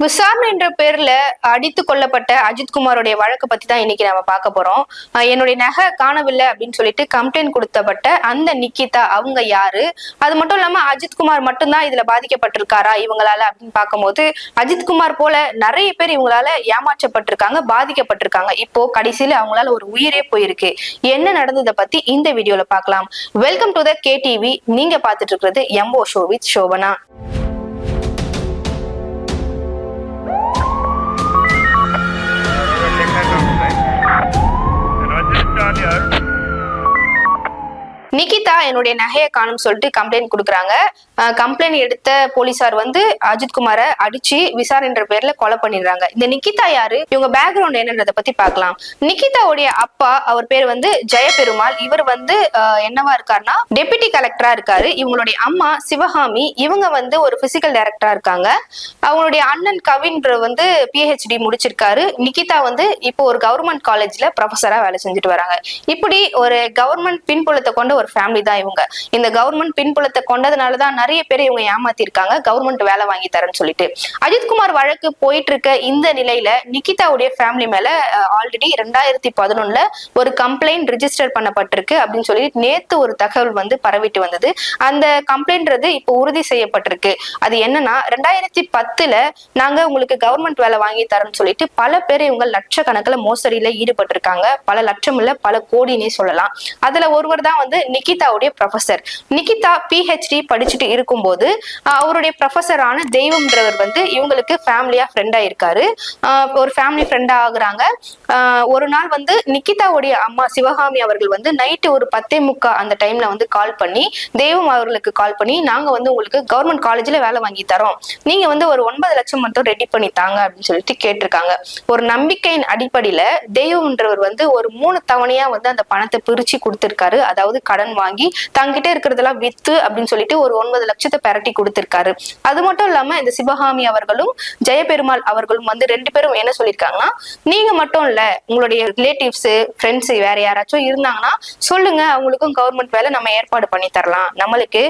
விசாரணை என்ற பேர்ல அடித்து கொல்லப்பட்ட அஜித்குமாரோடைய வழக்கு பத்தி தான் இன்னைக்கு நம்ம பார்க்க போறோம். என்னுடைய நகை காணவில்லை அப்படின்னு சொல்லிட்டு கம்ப்ளைண்ட் கொடுத்தப்பட்ட அந்த நிக்கிதா அவங்க யாரு? அது மட்டும் இல்லாம அஜித்குமார் மட்டும்தான் இதுல பாதிக்கப்பட்டிருக்காரா இவங்களால அப்படின்னு பார்க்கும்போது அஜித்குமார் போல நிறைய பேர் இவங்களால ஏமாற்றப்பட்டிருக்காங்க, பாதிக்கப்பட்டிருக்காங்க. இப்போ கடைசியில அவங்களால ஒரு உயிரே போயிருக்கு. என்ன நடந்ததை பத்தி இந்த வீடியோல பார்க்கலாம். Welcome to the KTV. நீங்க பார்த்துட்டு இருக்கிறது எம்போ ஷோ வித் சோபனா. நிகிதா என்னுடைய நகையை காணும் சொல்லிட்டு கம்ப்ளைண்ட் கொடுக்குறாங்க. கம்ப்ளைண்ட் எடுத்த போலீசார் வந்து அஜித்குமாரை அடிச்சு விசாரணைன்ற பேர்ல கொலை பண்ணிடுறாங்க. இந்த நிகிதா யாரு, இவங்க பேக்ரவுண்ட் என்னன்றத பத்தி பார்க்கலாம். நிகிதாவுடைய அப்பா, அவர் பேர் வந்து ஜெயபெருமாள். இவர் வந்து என்னவா இருக்காருன்னா டெபுட்டி கலெக்டரா இருக்காரு. இவங்களுடைய அம்மா சிவகாமி, இவங்க வந்து ஒரு பிசிக்கல் டைரக்டரா இருக்காங்க. அவங்களுடைய அண்ணன் கவின்ற வந்து PhD முடிச்சிருக்காரு. நிகிதா வந்து இப்போ ஒரு கவர்மெண்ட் காலேஜ்ல ப்ரொஃபஸரா வேலை செஞ்சுட்டு வராங்க. இப்படி ஒரு கவர்மெண்ட் பின்புலத்தை கொண்ட ஒரு ஃபேமிலி தான் இவங்க. இந்த கவர்மெண்ட் பின்புலத்தை கொண்டதுனாலதான் நிறைய பேர் இவங்க ஏமாத்திருக்காங்க, கவர்மெண்ட் வேலை வாங்கி தரேன்னு சொல்லிட்டு. அஜித்குமார் வழக்கு போயிட்டு இருக்க இந்த நிலையில நிகிதாவுடைய ஃபேமிலி மேல ஆல்ரெடி 2011 ஒரு கம்ப்ளைண்ட் ரிஜிஸ்டர் பண்ணப்பட்டிருக்கு அப்படின்னு சொல்லி நேத்து ஒரு தகவல் வந்து பரவிட்டு வந்தது. அந்த கம்ப்ளைண்ட்றது இப்போ உறுதி செய்யப்பட்டிருக்கு. அது என்னன்னா 2010 நாங்க உங்களுக்கு கவர்மெண்ட் வேலை வாங்கி தரோம்னு சொல்லிட்டு பல பேர் இவங்க லட்சக்கணக்கில் மோசடியில ஈடுபட்டிருக்காங்க. பல லட்சம் இல்ல, பல கோடினே சொல்லலாம். அதுல ஒருவர் தான் வந்து நிகிதாவுடைய ப்ரொஃபசர். நிகிதா PhD படிச்சுட்டு இருக்கும்போது அவருடைய ப்ரொஃபசரான தெய்வம்ன்றவர் வந்து இவங்களுக்கு ஃபேமிலியா ஃப்ரெண்டா இருக்காரு. ஒரு ஃபேமிலி ஃப்ரெண்டா ஆகுறாங்க. ஒரு நாள் வந்து நிகிதாவுடைய அம்மா சிவகாமி அவர்கள் வந்து நைட்டு ஒரு 10:45 அந்த டைம்ல வந்து கால் பண்ணி தெய்வம் அவர்களுக்கு கால் பண்ணி, நாங்க வந்து உங்களுக்கு கவர்மெண்ட் காலேஜ்ல வேலை வாங்கி தரோம், நீங்க வந்து ஒரு 9 லட்சம் மட்டும் ரெடி பண்ணி தாங்க அப்படின்னு சொல்லிட்டு கேட்டிருக்காங்க. ஒரு நம்பிக்கையின் அடிப்படையில தெய்வம்ன்றவர் வந்து ஒரு 3 தவணையா வந்து அந்த பணத்தை பிரிச்சு கொடுத்திருக்காரு. அதாவது கடன் வாங்கி தங்கிட்டே இருக்கிறதெல்லாம் வித்து அப்படின்னு சொல்லிட்டு ஒரு 9 லட்சத்தை பெரட்டி கொடுத்திருக்காரு. அது மட்டும் இல்லாம இந்த சிவகாமி அவர்களும் ஜெயபெருமாள் அவர்களும் வந்து 2 பேரும் என்ன சொல்லியிருக்காங்கன்னா, நீங்க மட்டும் இல்ல, உங்களுடைய ரிலேட்டிவ்ஸ் ஃப்ரெண்ட்ஸ் வேற யாராச்சும் இருந்தாங்கன்னா சொல்லுங்க, அவங்களுக்கும் கவர்மெண்ட் வேலை நம்ம ஏற்பாடு பண்ணி தரலாம், நம்மளுக்கு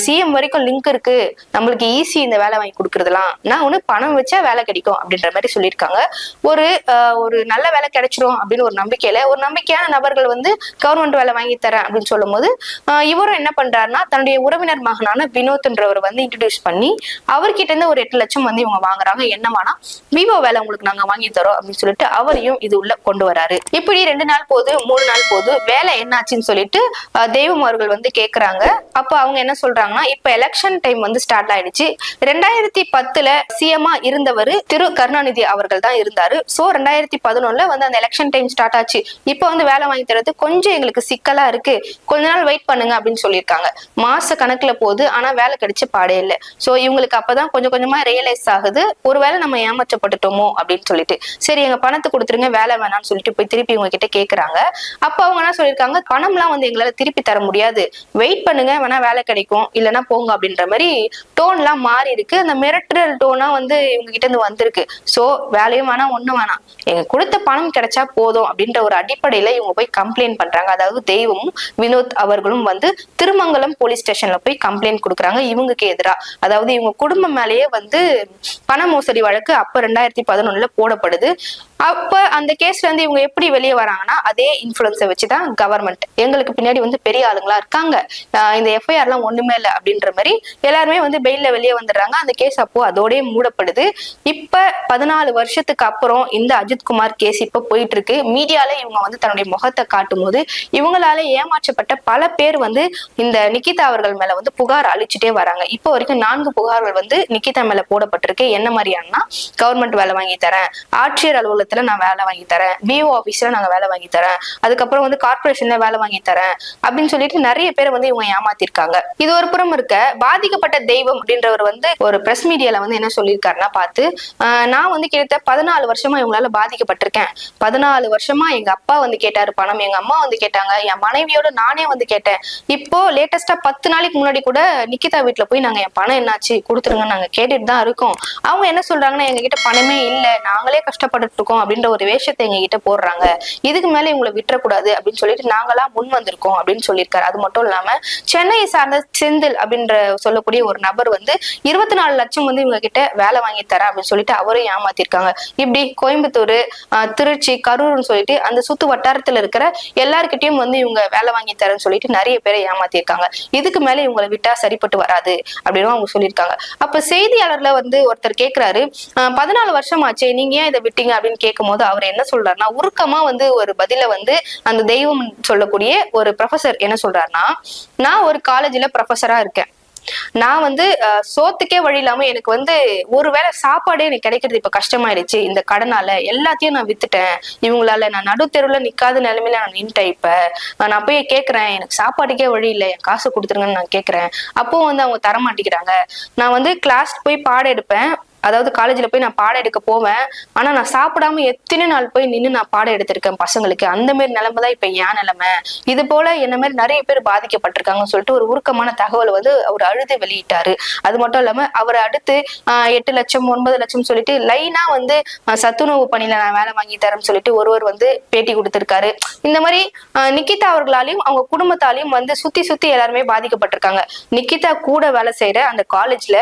CM வரைக்கும் லிங்க் இருக்கு, நம்மளுக்கு ஈஸி இந்த வேலை வாங்கி கொடுக்கறதுலாம், நான் ஒண்ணு பணம் வச்சா வேலை கிடைக்கும் அப்படின்ற மாதிரி சொல்லியிருக்காங்க. ஒரு நல்ல வேலை கிடைச்சிரும் அப்படின்னு ஒரு நம்பிக்கையில ஒரு நம்பிக்கையான நபர்கள் வந்து கவர்மெண்ட் வேலை வாங்கி தரேன் அப்படின்னு சொல்லும் போது இவரும் என்ன பண்றாருன்னா தன்னுடைய உறவினர் மகனான வினோத்ன்றவர் வந்து இன்ட்ரடியூஸ் பண்ணி அவர்கிட்ட இருந்து ஒரு 8 லட்சம் வந்து இவங்க வாங்குறாங்க. என்னவானா விவோ வேலை உங்களுக்கு நாங்க வாங்கி தரோம் அப்படின்னு சொல்லிட்டு அவரையும் இது உள்ள கொண்டு வராரு. இப்படி 2 நாள் போது, 3 நாள் போது, வேலை என்னாச்சுன்னு சொல்லிட்டு தெய்வம் அவர்கள் வந்து கேக்குறாங்க. அப்ப அவங்க என்ன சொல்றாங்கன்னா, இப்ப எலெக்ஷன் டைம் வந்து ஸ்டார்ட் ஆயிடுச்சு. 2010 CM-ஆ இருந்தவர் திரு கருணாநிதி அவர்கள் தான் இருந்தாரு. சோ 2011 வந்து அந்த எலெக்ஷன் டைம் ஸ்டார்ட் ஆச்சு. இப்ப வந்து வேலை வாங்கி தரது கொஞ்சம் எங்களுக்கு சிக்கலா இருக்கு, கொஞ்ச நாள் வெயிட் பண்ணுங்க அப்படின்னு சொல்லியிருக்காங்க. மாச கணக்குல போகுது, ஆனா வேலை கிடைச்ச பாடே இல்லை. சோ இவங்களுக்கு அப்பதான் கொஞ்சம் கொஞ்சமா ரியலைஸ் ஆகுது, ஒருவேளை நம்ம ஏமாற்றப்பட்டுட்டோமோ அப்படின்னு சொல்லிட்டு. சரி, எங்க பணத்தை கொடுத்துருங்க, வேலை வேணாம்னு சொல்லிட்டு போய் திருப்பி இவங்க கிட்ட கேக்குறாங்க. அப்ப அவங்க என்ன சொல்லியிருக்காங்க, பணம்லாம் வந்து எங்களால திருப்பி தர முடியாது, வெயிட் பண்ணுங்க, வேணா வேலை கிடைக்கும், இல்லைன்னா போங்க அப்படின்ற மாதிரி டோன்லாம் மாறி இருக்கு. அந்த மிரட்டல் டோனா வந்து இவங்க கிட்ட இருந்து வந்திருக்கு. சோ வேலையும் வேணாம், ஒண்ணும் வேணாம், எங்க கொடுத்த பணம் கிடைச்சா போதும் அப்படின்ற ஒரு அடிப்படையில இவங்க போய் கம்ப்ளைண்ட் பண்றாங்க. அதாவது தெய்வமும் வினோத் அவர்களும் வந்து திருமங்கலம் போலீஸ் ஸ்டேஷன்ல போய் கம்ப்ளைண்ட் கொடுக்குறாங்க இவங்களுக்கு எதிரா. அதாவது இவங்க குடும்பம் மேலேயே வந்து பண மோசடி வழக்கு அப்ப 2011 போடப்படுது. அப்ப அந்த கேஸ்ல இருந்து இவங்க எப்படி வெளியே வராங்கன்னா, அதே இன்ஃபுளுன்ஸை வச்சுதான் கவர்மெண்ட் எங்களுக்கு பின்னாடி வந்து பெரிய ஆளுங்களா இருக்காங்க, இந்த FIR எல்லாம் ஒண்ணுமே இல்லை அப்படின்ற மாதிரி எல்லாருமே வந்து பெயில்ல வெளியே வந்துடுறாங்க. அந்த கேஸ் அப்போ அதோடய மூடப்படுது. இப்ப 14 வருஷத்துக்கு அப்புறம் இந்த அஜித்குமார் கேஸ் இப்ப போயிட்டு இருக்கு. மீடியால இவங்க வந்து தன்னுடைய முகத்தை காட்டும் போது இவங்களால ஏமாற்றப்பட்ட பல பேர் வந்து இந்த நிகிதா அவர்கள் மேல வந்து புகார் அளிச்சுட்டே வராங்க. இப்போ வரைக்கும் 4 புகார்கள் வந்து நிகிதா மேல போடப்பட்டிருக்கு. என்ன மாதிரியானா, கவர்மெண்ட் வேலை வாங்கி தரேன், ஆட்சியர் அலுவலகத்துல நான் வேலை வாங்கி தரேன், BO ஆபீஸ்ல நாங்க வேலை வாங்கி தரேன், அதுக்கப்புறம் வந்து கார்பரேஷன்ல வேலை வாங்கி தரேன் அப்படின்னு சொல்லிட்டு நிறைய பேர் வந்து இவங்க ஏமாத்திருக்காங்க. இது ஒரு புறம் இருக்க, பாதிக்கப்பட்ட தெய்வம் அப்படின்றவர் வந்து ஒரு பிரஸ் மீடியால வந்து என்ன சொல்லியிருக்காருன்னா, பார்த்து நான் வந்து கிட்டத்தட்ட 14 வருஷமா இவங்களால பாதிக்கப்பட்டிருக்கேன். 14 வருஷமா எங்க அப்பா வந்து கேட்டாரு பணம், எங்க அம்மா வந்து கேட்டாங்க, என் மனைவியோட நானே வந்து கேட்டேன். இப்போ லேட்டஸ்டா 10 நாளைக்கு முன்னாடி கூட நிக்கிதா வீட்டுல போய் நாங்க என் பணம் என்னாச்சு கொடுத்துருங்க நாங்க கேட்டுட்டு தான் இருக்கோம். அவங்க என்ன சொல்றாங்கன்னா எங்க கிட்ட பணமே இல்ல, நாங்களே கஷ்டப்பட்டு இருக்கோம் அப்படின்ற ஒரு வேஷத்தை எங்க கிட்ட போடுறாங்க, இதுக்கு மேல இவங்களை விட்டுறக்கூடாது அப்படின்னு சொல்லிட்டு நாங்களா முன் வந்திருக்கோம் அப்படின்னு சொல்லியிருக்காரு. அது மட்டும் இல்லாம சென்னையை சார்ந்த செந்தில் அப்படின்ற சொல்லக்கூடிய ஒரு நபர் வந்து 24 லட்சம் வந்து இவங்க கிட்ட வேலை வாங்கி தரேன் அப்படின்னு சொல்லிட்டு அவரையும் ஏமாத்திருக்காங்க. இப்படி கோயம்புத்தூர், திருச்சி, கரூர்னு சொல்லிட்டு அந்த சுத்து வட்டாரத்துல இருக்கிற எல்லார்கிட்டயும் வந்து இவங்க வேலை வாங்கி தரேன்னு சொல்லிட்டு நிறைய பேரை ஏமாத்திருக்காங்க. இதுக்கு மேல இவங்களை விட்டா சரிப்பட்டு வராது அப்படின்னு அவங்க சொல்லியிருக்காங்க. அப்ப செய்தியாளர்ல வந்து ஒருத்தர் கேட்கிறாரு, 14 வருஷம் ஆச்சு நீங்க ஏன் இதை விட்டீங்க அப்படின்னு கேட்கும் போது அவர் என்ன சொல்றாருன்னா, உருக்கமா வந்து ஒரு பதில வந்து அந்த தெய்வம் சொல்லக்கூடிய ஒரு ப்ரொஃபசர் என்ன சொல்றாருன்னா, நான் ஒரு காலேஜ்ல ப்ரொஃபஸரா இருக்கேன், நான் வந்து சோத்துக்கே வழி இல்லாம எனக்கு வந்து ஒருவேளை சாப்பாடே எனக்கு கிடைக்கிறது இப்ப கஷ்டமாயிடுச்சு, இந்த கடனால எல்லாத்தையும் நான் வித்துட்டேன், இவங்களால நான் நடு தெருவுல நிக்காத நிலைமையில நான் நின்ட்டேன். இப்ப நான் போய் கேக்குறேன், எனக்கு சாப்பாட்டுக்கே வழி இல்லை, என் காசு கொடுத்துருங்கன்னு நான் கேக்குறேன். அப்போ வந்து அவங்க தரமாட்டேங்கிறாங்க. நான் வந்து கிளாஸ் போய் பாடம் எடுப்பேன், அதாவது காலேஜ்ல போய் நான் பாடம் எடுக்க போவேன், ஆனா நான் சாப்பிடாம எத்தனை நாள் போய் நின்று நான் பாடம் எடுத்திருக்கேன் பசங்களுக்கு, அந்த மாதிரி நிலைமை தான் இப்ப என் நிலைமை, இது போல என்ன மாதிரி நிறைய பேர் பாதிக்கப்பட்டிருக்காங்கன்னு சொல்லிட்டு ஒரு உருக்கமான தகவல் வந்து அவர் அழுது வெளியிட்டாரு. அது மட்டும் இல்லாம அவர் அடுத்து 8 லட்சம் 9 லட்சம் சொல்லிட்டு லைனா வந்து சத்துணவு பணியில நான் வேலை வாங்கி தரேன்னு சொல்லிட்டு ஒருவர் வந்து பேட்டி கொடுத்திருக்காரு. இந்த மாதிரி நிக்கிதா அவர்களாலையும் அவங்க குடும்பத்தாலையும் வந்து சுத்தி சுத்தி எல்லாருமே பாதிக்கப்பட்டிருக்காங்க. நிக்கிதா கூட வேலை செய்யற அந்த காலேஜ்ல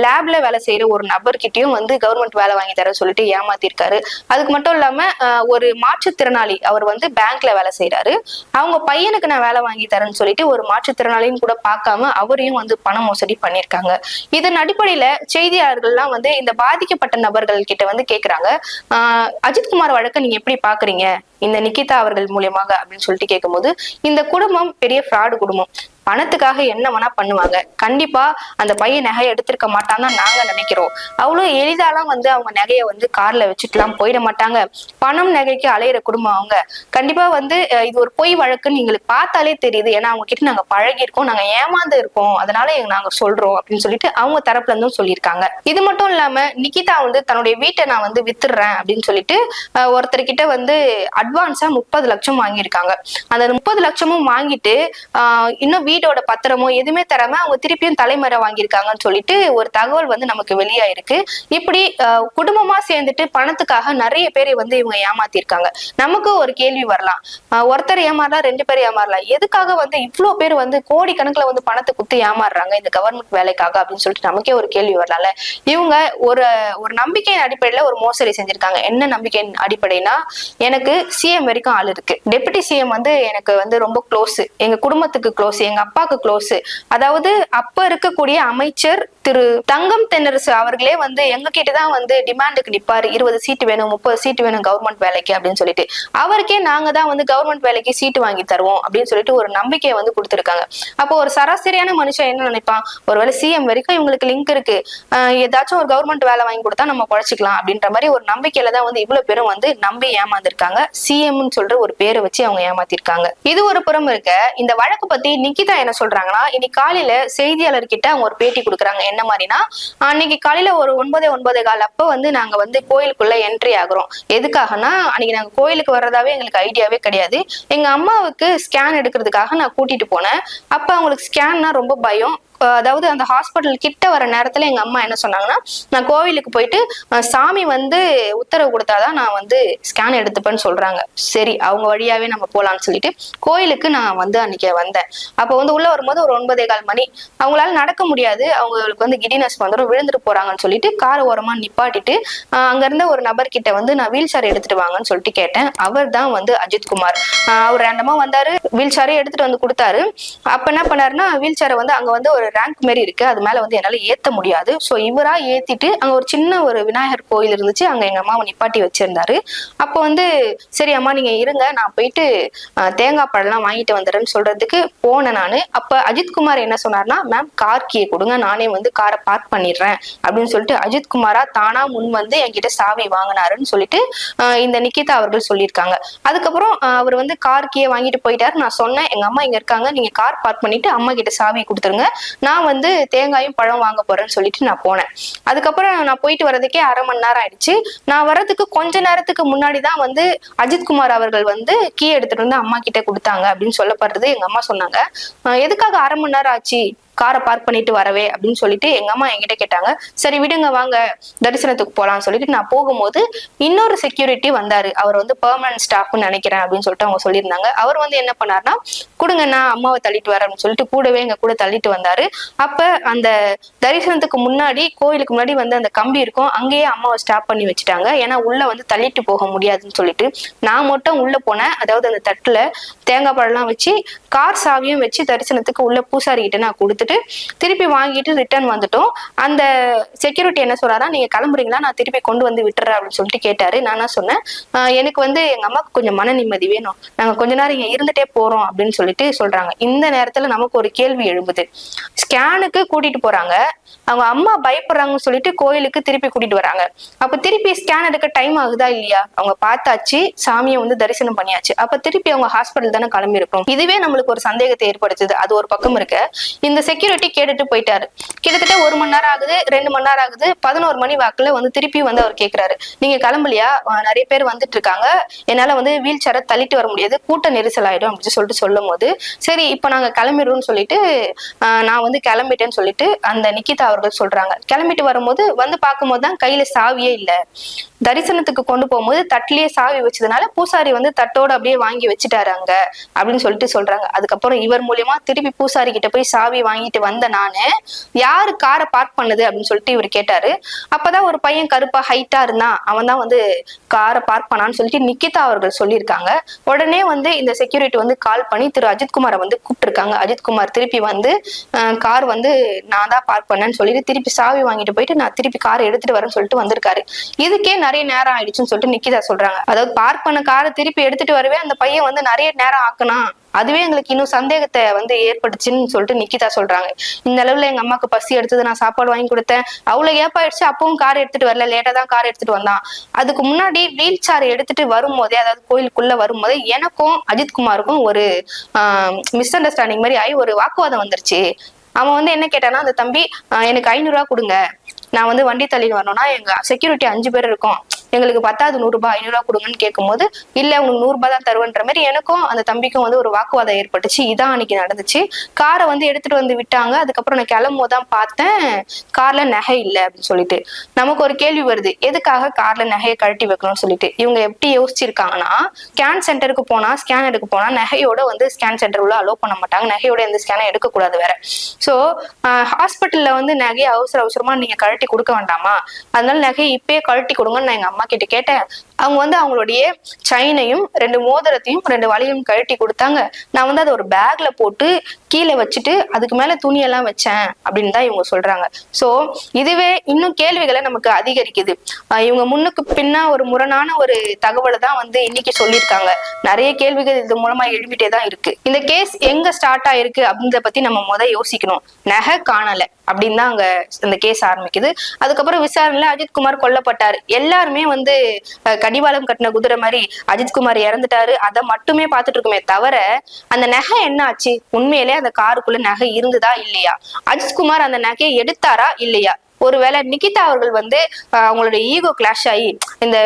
லேப்ல வேலை செய்யற ஒரு நபர் வந்து கவர்மெண்ட் வேலை வாங்கி தர சொல்லிட்டு ஏமாத்திருக்காரு. அதுக்கு மட்டும் இல்லாம ஒரு மாற்றுத்திறனாளி அவர் வந்து பேங்க்ல வேலை செய்யறாரு, அவங்க பையனுக்கு நான் வேலை வாங்கி தரேன்னு சொல்லிட்டு ஒரு மாற்றுத்திறனாளியும் கூட பார்க்காம அவரையும் வந்து பண மோசடி பண்ணிருக்காங்க. இதன் அடிப்படையில செய்தியாளர்கள்லாம் வந்து இந்த பாதிக்கப்பட்ட நபர்கள் கிட்ட வந்து கேக்குறாங்க, அஜித்குமார் வழக்கை நீங்க எப்படி பாக்குறீங்க இந்த நிக்கிதா அவர்கள் மூலியமாக அப்படின்னு சொல்லிட்டு கேட்கும்போது, இந்த குடும்பம் பெரிய ஃப்ராடு குடும்பம், பணத்துக்காக என்ன வேணா பண்ணுவாங்க, கண்டிப்பா அந்த பையன் நகையை எடுத்திருக்க மாட்டான்னு நாங்க நினைக்கிறோம், அவ்வளவு எளிதாலாம் வந்து அவங்க நகையை வந்து கார்ல வச்சுட்டுலாம் போயிட மாட்டாங்க, பணம் நகைக்கு அலையிற குடும்பம் அவங்க, கண்டிப்பா வந்து இது ஒரு பொய் வழக்குன்னு எங்களுக்கு பார்த்தாலே தெரியுது, ஏன்னா அவங்க கிட்ட நாங்க பழகி இருக்கோம், நாங்க ஏமாந்து இருக்கோம், அதனால நாங்க சொல்றோம் அப்படின்னு சொல்லிட்டு அவங்க தரப்புல இருந்தும் சொல்லியிருக்காங்க. இது மட்டும் இல்லாம நிக்கிதா வந்து தன்னுடைய வீட்டை நான் வந்து வித்துடுறேன் அப்படின்னு சொல்லிட்டு ஒருத்தர்கிட்ட வந்து அட்வான்ஸா 30 லட்சம் வாங்கியிருக்காங்க. அந்த 30 லட்சமும் வாங்கிட்டு இன்னும் வீடோட பத்திரமோ எதுவுமே தராம அவங்க திருப்பியும் தலைமறை வாங்கியிருக்காங்கன்னு சொல்லிட்டு ஒரு தகவல் வந்து நமக்கு வெளியாயிருக்கு. இப்படி குடும்பமா சேர்ந்துட்டு பணத்துக்காக நிறைய பேரை வந்து இவங்க ஏமாத்திருக்காங்க. நமக்கு ஒரு கேள்வி வரலாம், ஒருத்தர் ஏமாறலாம், 2 பேர் ஏமாறலாம், எதுக்காக வந்து இவ்வளவு பேர் வந்து கோடி கணக்குல வந்து பணத்தை குத்து ஏமாறுறாங்க இந்த கவர்மெண்ட் வேலைக்காக அப்படின்னு சொல்லிட்டு நமக்கே ஒரு கேள்வி வரலாம்ல. இவங்க ஒரு நம்பிக்கையின் அடிப்படையில ஒரு மோசடி செஞ்சிருக்காங்க. என்ன நம்பிக்கையின் அடிப்படைனா, எனக்கு சிஎம் வரைக்கும் ஆள் இருக்கு, டெபுட்டி சிஎம் வந்து எனக்கு வந்து ரொம்ப க்ளோஸ், எங்க குடும்பத்துக்கு க்ளோஸ், எங்க அப்பாவுக்கு க்ளோஸ், அதாவது அப்ப இருக்கக்கூடிய அமைச்சர் திரு தங்கம் தென்னரசு அவர்களே வந்து எங்க கிட்டதான் வந்து டிமாண்டுக்கு நிப்பாரு, 20 சீட்டு வேணும் 30 சீட்டு வேணும் கவர்மெண்ட் வேலைக்கு அப்படின்னு சொல்லிட்டு, அவருக்கே நாங்க தான் வந்து கவர்மெண்ட் வேலைக்கு சீட்டு வாங்கி தருவோம் அப்படின்னு சொல்லிட்டு ஒரு நம்பிக்கையை வந்து கொடுத்திருக்காங்க. அப்போ ஒரு சராசரியான மனுஷன் என்ன நினைப்பான், ஒருவேளை சிஎம் வரைக்கும் இவங்களுக்கு லிங்க் இருக்கு, ஏதாச்சும் ஒரு கவர்மெண்ட் வேலை வாங்கி கொடுத்தா நம்ம குழைச்சிக்கலாம் அப்படின்ற மாதிரி ஒரு நம்பிக்கையில தான் வந்து இவ்வளவு பேரும் வந்து நம்பி ஏமாந்திருக்காங்க. சிஎம்னு சொல்ற ஒரு பேரை வச்சு அவங்க ஏமாத்திருக்காங்க. இது ஒரு புறம் இருக்க, இந்த வழக்கு பத்தி நிக்கிதா என்ன சொல்றாங்கன்னா, இன்னைக்கு காலையில செய்தியாளர்கிட்ட அவங்க ஒரு பேட்டி கொடுக்குறாங்க. என்ன மாதிரினா, அன்னைக்கு காலையில ஒரு 9:15 அப்ப வந்து நாங்க வந்து கோயிலுக்குள்ள என்ட்ரி ஆகுறோம். எதுக்காகனா, அன்னைக்கு நாங்க கோயிலுக்கு வர்றதாவே எங்களுக்கு ஐடியாவே கிடையாது, எங்க அம்மாவுக்கு ஸ்கேன் எடுக்கிறதுக்காக நான் கூட்டிட்டு போனேன். அப்ப அவங்களுக்கு ஸ்கேன்னா ரொம்ப பயம், அதாவது அந்த ஹாஸ்பிட்டல் கிட்ட வர நேரத்துல எங்க அம்மா என்ன சொன்னாங்கன்னா, நான் கோவிலுக்கு போயிட்டு சாமி வந்து உத்தரவு கொடுத்தாதான் நான் வந்து ஸ்கேன் எடுத்துப்பேன்னு சொல்றாங்க. சரி, அவங்க வழியாவே நம்ம போலான்னு சொல்லிட்டு கோயிலுக்கு நான் வந்து அன்னைக்கு வந்தேன். அப்போ வந்து உள்ள வரும்போது ஒரு 9:15 மணி, அவங்களால நடக்க முடியாது, அவங்களுக்கு வந்து கிடினஸ் வந்துடும், விழுந்துட்டு போறாங்கன்னு சொல்லிட்டு கார் ஓரமா நிப்பாட்டிட்டு அங்க இருந்த ஒரு நபர் கிட்ட வந்து நான் வீல் சேர் எடுத்துட்டு வாங்கன்னு சொல்லிட்டு கேட்டேன். அவர் தான் வந்து அஜித்குமார். அவர் ரேண்டமா வந்தாரு, வீல் சேரை எடுத்துட்டு வந்து கொடுத்தாரு. அப்ப என்ன பண்ணாருன்னா, வீல் சேரை வந்து அங்க வந்து ஒரு ரேங்க் மாதிரி இருக்கு, அது மேல வந்து என்னால ஏத்த முடியாது, சோ இவரா ஏத்திட்டு அங்க ஒரு சின்ன ஒரு விநாயகர் கோயில் இருந்துச்சு, அங்க எங்க அம்மாவை நிப்பாட்டி வச்சிருந்தாரு. அப்போ வந்து சரி அம்மா நீங்க இருங்க, நான் போயிட்டு தேங்காய் பழம்லாம் வாங்கிட்டு வந்துடுறேன்னு சொல்றதுக்கு போனேன் நானு. அப்ப அஜித்குமார் என்ன சொன்னார்னா, மேம் கார் கீயை கொடுங்க, நானே வந்து காரை பார்க் பண்ணிடுறேன் அப்படின்னு சொல்லிட்டு அஜித்குமாரா தானா முன் வந்து என்கிட்ட சாவி வாங்கினாருன்னு சொல்லிட்டு இந்த நிக்கிதா அவர்கள் சொல்லியிருக்காங்க. அதுக்கப்புறம் அவர் வந்து கார் கீயை வாங்கிட்டு போயிட்டாரு. நான் சொன்னேன், எங்க அம்மா இங்க இருக்காங்க, நீங்க கார் பார்க் பண்ணிட்டு அம்மா கிட்ட சாவி கொடுத்துருங்க, நான் வந்து தேங்காயும் பழம் வாங்க போறேன்னு சொல்லிட்டு நான் போனேன். அதுக்கப்புறம் நான் போயிட்டு வர்றதுக்கே 1/2 மணி நேரம் ஆயிடுச்சு. நான் வர்றதுக்கு கொஞ்ச நேரத்துக்கு முன்னாடிதான் வந்து அஜித்குமார் அவர்கள் வந்து கீ எடுத்துட்டு வந்து அம்மா கிட்ட கொடுத்தாங்க அப்படின்னு சொல்லப்படுறது எங்க அம்மா சொன்னாங்க. எதுக்காக 1/2 மணி நேரம் ஆச்சு, காரை பார்க் பண்ணிட்டு வரவே அப்படின்னு சொல்லிட்டு எங்க அம்மா என்கிட்ட கேட்டாங்க. சரி விடுங்க வாங்க தரிசனத்துக்கு போலாம்னு சொல்லிட்டு நான் போகும்போது இன்னொரு செக்யூரிட்டி வந்தாரு. அவர் வந்து பெர்மனன்ட் ஸ்டாஃப்னு நினைக்கிறேன் அப்படின்னு சொல்லிட்டு அவங்க சொல்லியிருந்தாங்க. அவர் வந்து என்ன பண்ணாருன்னா, கொடுங்க நான் அம்மாவை தள்ளிட்டு வரேன் அப்படின்னு சொல்லிட்டு கூடவே எங்க கூட தள்ளிட்டு வந்தாரு. அப்ப அந்த தரிசனத்துக்கு முன்னாடி கோயிலுக்கு முன்னாடி வந்து அந்த கம்பி இருக்கும், அங்கேயே அம்மாவை ஸ்டாப் பண்ணி வச்சுட்டாங்க. ஏன்னா உள்ள வந்து தள்ளிட்டு போக முடியாதுன்னு சொல்லிட்டு நான் மட்டும் உள்ள போனேன். அதாவது அந்த தட்டுல தேங்காய் பழம்லாம் வச்சு கார் சாவியும் வச்சு தரிசனத்துக்கு உள்ள பூசாரி கிட்ட நான் கொடுத்துட்டு திருப்பி வாங்கிட்டு ரிட்டர்ன் வந்துட்டோம். அந்த செக்யூரிட்டி என்ன சொல்றாரா, நீங்க கிளம்புறீங்களா, நான் திருப்பி கொண்டு வந்து விட்டுறேன் அப்படின்னு சொல்லிட்டு கேட்டாரு. நான் சொன்னேன், எனக்கு வந்து எங்க அம்மாவுக்கு கொஞ்சம் மன நிம்மதி வேணும், நாங்க கொஞ்ச நேரம் இங்க இருந்துட்டே போறோம் அப்படின்னு சொல்லிட்டு சொல்றாங்க. இந்த நேரத்துல நமக்கு ஒரு கேள்வி எழும்புது. ஸ்கேனுக்கு கூட்டிட்டு போறாங்க, அவங்க அம்மா பயப்படுறாங்கன்னு சொல்லிட்டு கோயிலுக்கு திருப்பி கூட்டிட்டு வராங்க. அப்ப திருப்பி ஸ்கேன் எடுக்க டைம் ஆகுதா இல்லையா? அவங்க பார்த்தாச்சு, சாமியை வந்து தரிசனம் பண்ணியாச்சு, அப்ப திருப்பி அவங்க ஹாஸ்பிட்டல் தானே கிளம்பி இருக்கும். இதுவே நம்மளுக்கு ஒரு சந்தேகத்தை ஏற்படுத்துது. அது ஒரு பக்கம் இருக்க, இந்த செக்யூரிட்டி கேட்டுட்டு போயிட்டாரு. கிட்டத்தட்ட 1 மணி நேரம் ஆகுது, 2 மணி நேரம் ஆகுது. 11 மணி வாக்குல வந்து திருப்பி வந்து அவர் கேட்கிறாரு, நீங்க கிளம்பலையா, நிறைய பேர் வந்துட்டு இருக்காங்க, என்னால வந்து வீல் சேரை தள்ளிட்டு வர முடியாது, கூட்ட நெரிசல் ஆயிடும் அப்படின்னு சொல்லிட்டு சொல்லும் போது, சரி இப்ப நாங்க கிளம்பிடுறோம்னு சொல்லிட்டு நான் வந்து கிளம்பிட்டேன்னு சொல்லிட்டு அந்த நிக்கிதா அவர்கள் சொல்றாங்க. கிளம்பிட்டு வரும்போது வந்து பார்க்கும்போது தான் கையில சாவியே இல்லை. தரிசனத்துக்கு கொண்டு போகும்போது தட்டிலேயே சாவி வச்சதுனால பூசாரி வந்து தட்டோட அப்படியே வாங்கி வச்சுட்டாரு அங்க அப்படின்னு சொல்லிட்டு சொல்றாங்க. அதுக்கப்புறம் இவர் மூலியமா திருப்பி பூசாரி கிட்ட போய் சாவி வாங்கிட்டு வந்த நானு, யாரு காரை பார்க் பண்ணது அப்படின்னு சொல்லிட்டு இவர் கேட்டாரு. அப்பதான் ஒரு பையன் கருப்பா ஹைட்டா இருந்தான், அவன் தான் வந்து காரை பார்க் பண்ணான்னு சொல்லிட்டு நிக்கிதா அவர்கள் சொல்லியிருக்காங்க. உடனே வந்து இந்த செக்யூரிட்டி வந்து கால் பண்ணி திரு அஜித்குமாரை வந்து கூப்பிட்டுருக்காங்க. அஜித்குமார் திருப்பி வந்து கார் வந்து நான் தான் பார்க் பண்ணேன்னு சொல்லிட்டு திருப்பி சாவி வாங்கிட்டு போயிட்டு நான் திருப்பி காரை எடுத்துட்டு வரேன்னு சொல்லிட்டு வந்திருக்காரு. இதுக்கே நிறைய நேரம் ஆயிடுச்சுன்னு சொல்லிட்டு நிக்கிதா சொல்றாங்க. அதாவது பார்க் பண்ண காரை திருப்பி எடுத்துட்டு வரவே அந்த பையன் வந்து நிறைய நேரம் ஆக்கணும், அதுவே எங்களுக்கு இன்னும் சந்தேகத்தை வந்து ஏற்படுச்சுன்னு சொல்லிட்டு நிக்கிதா சொல்றாங்க. இந்த அளவுல எங்க அம்மாக்கு பசி எடுத்தது, நான் சாப்பாடு வாங்கி கொடுத்தேன், அவ்வளவு ஏப்பாயிடுச்சு, அப்பவும் கார் எடுத்துட்டு வரல, லேட்டா தான் கார் எடுத்துட்டு வந்தான். அதுக்கு முன்னாடி வீல் சேர் எடுத்துட்டு வரும்போதே, அதாவது கோயிலுக்குள்ள வரும்போதே எனக்கும் அஜித்குமாருக்கும் ஒரு மிஸ் அண்டர்ஸ்டாண்டிங் மாதிரி ஆகி ஒரு வாக்குவாதம் வந்துருச்சு. அவன் வந்து என்ன கேட்டானா, அந்த தம்பி எனக்கு 500 ரூபா கொடுங்க, நான் வந்து வண்டி தள்ளின்னு வரணும்னா எங்க செக்யூரிட்டி 5 பேர் இருக்கோம், எங்களுக்கு 10 100 ரூபாய் 500 ரூபாய் கொடுங்கன்னு கேட்கும்போது, இல்ல உனக்கு 100 ரூபாய் தான் தருவன்ற மாதிரி எனக்கும் அந்த தம்பிக்கும் வந்து ஒரு வாக்குவாதம் ஏற்பட்டுச்சு. இதான் அன்னைக்கு நடந்துச்சு. காரை வந்து எடுத்துட்டு வந்து விட்டாங்க. அதுக்கப்புறம் நான் கிளம்பும் தான் பார்த்தேன் கார்ல நகை இல்லை அப்படின்னு சொல்லிட்டு. நமக்கு ஒரு கேள்வி வருது, எதுக்காக கார்ல நகையை கழட்டி வைக்கணும்னு சொல்லிட்டு. இவங்க எப்படி யோசிச்சிருக்காங்கன்னா, ஸ்கேன் சென்டருக்கு போனா, ஸ்கேனருக்கு போனா நகையோட வந்து ஸ்கேன் சென்டர் உள்ள அலோவ் பண்ண மாட்டாங்க, நகையோட எந்த ஸ்கேனை எடுக்கக்கூடாது வேற. சோ ஹாஸ்பிட்டல்ல வந்து நகையை அவசரமா நீங்க கழட்டி கொடுக்க வேண்டாமா, அதனால நகையை இப்பயே கழட்டி கொடுங்கன்னு நான் எங்க அம்மா கிட்ட கேட்டேன். அவங்க வந்து அவங்களுடைய செயினையும் 2 மோதிரத்தையும் 2 வளையும் கழட்டி கொடுத்தாங்க. நான் வந்து அதை ஒரு பேக்ல போட்டு கீழே வச்சுட்டு அதுக்கு மேல துணியெல்லாம் வச்சேன் அப்படின்னு தான் இவங்க சொல்றாங்க. சோ இதுவே இன்னும் கேள்விகளை நமக்கு அதிகரிக்குது. இவங்க முன்னுக்கு பின்னா ஒரு முரணான ஒரு தகவலை தான் வந்து இன்னைக்கு சொல்லியிருக்காங்க. நிறைய கேள்விகள் இது மூலமா எழுப்பிட்டே தான் இருக்கு. இந்த கேஸ் எங்க ஸ்டார்ட் ஆயிருக்கு அப்படின்றத பத்தி நம்ம யோசிக்கணும். நகை காணல அப்படின்னு தான் அங்க இந்த கேஸ் ஆரம்பிக்குது. அதுக்கப்புறம் விசாரணையில அஜித்குமார் கொல்லப்பட்டாரு. எல்லாருமே வந்து கடிவாளம் கட்டின குதிரை மாதிரி அஜித்குமார் இறந்துட்டாரு, அதை மட்டுமே பார்த்துட்டு இருக்குமே தவிர அந்த நகை என்ன ஆச்சு, உண்மையிலே அந்த காருக்குள்ள நகை இருந்ததா இல்லையா, அஜித்குமார் அந்த நகையை எடுத்தாரா இல்லையா, ஒருவேளை நிகிதா அவர்கள் வந்து அவங்களுடைய ஈகோ கிளாஷ் ஆகி இந்த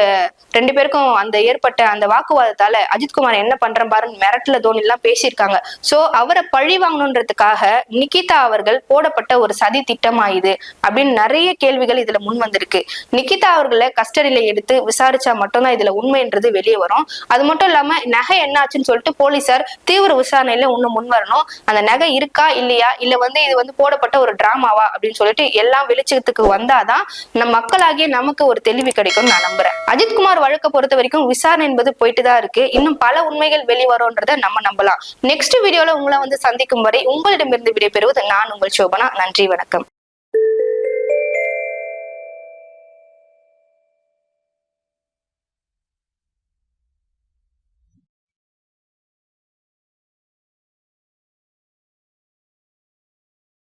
2 பேருக்கும் அந்த ஏற்பட்ட அந்த வாக்குவாதத்தால அஜித்குமார் என்ன பண்றேன் பாருன்னு மிரட்டல தோனிலாம் பேசியிருக்காங்க. சோ அவரை பழி வாங்கணுன்றதுக்காக நிகிதா அவர்கள் போடப்பட்ட ஒரு சதி திட்டமா இது அப்படின்னு நிறைய கேள்விகள் இதுல முன் வந்திருக்கு. நிகிதா அவர்களை கஸ்டடியில எடுத்து விசாரிச்சா மட்டும்தான் இதுல உண்மைன்றது வெளியே வரும். அது மட்டும் இல்லாம நகை என்னாச்சுன்னு சொல்லிட்டு போலீசார் தீவிர விசாரணையில இன்னும் முன் வரணும். அந்த நகை இருக்கா இல்லையா, இல்ல வந்து இது வந்து போடப்பட்ட ஒரு டிராமாவா அப்படின்னு சொல்லிட்டு எல்லாம் வெளிச்சத்துக்கு வந்தாதான் நம் மக்களாகிய நமக்கு ஒரு தெளிவு கிடைக்கும் நான் நம்புறேன். அஜித்குமார் வழக்கை பொறுத்த வரைக்கும் விசாரணை என்பது போயிட்டு தான் இருக்கு. இன்னும் பல உண்மைகள் வெளிவரும்ன்றதை நம்ம நம்பலாம். நெக்ஸ்ட் வீடியோல உங்களை வந்து சந்திக்கும் வரை உங்களிடமிருந்து விடைபெறுவது நான் உங்கள் சோபனா. நன்றி, வணக்கம்.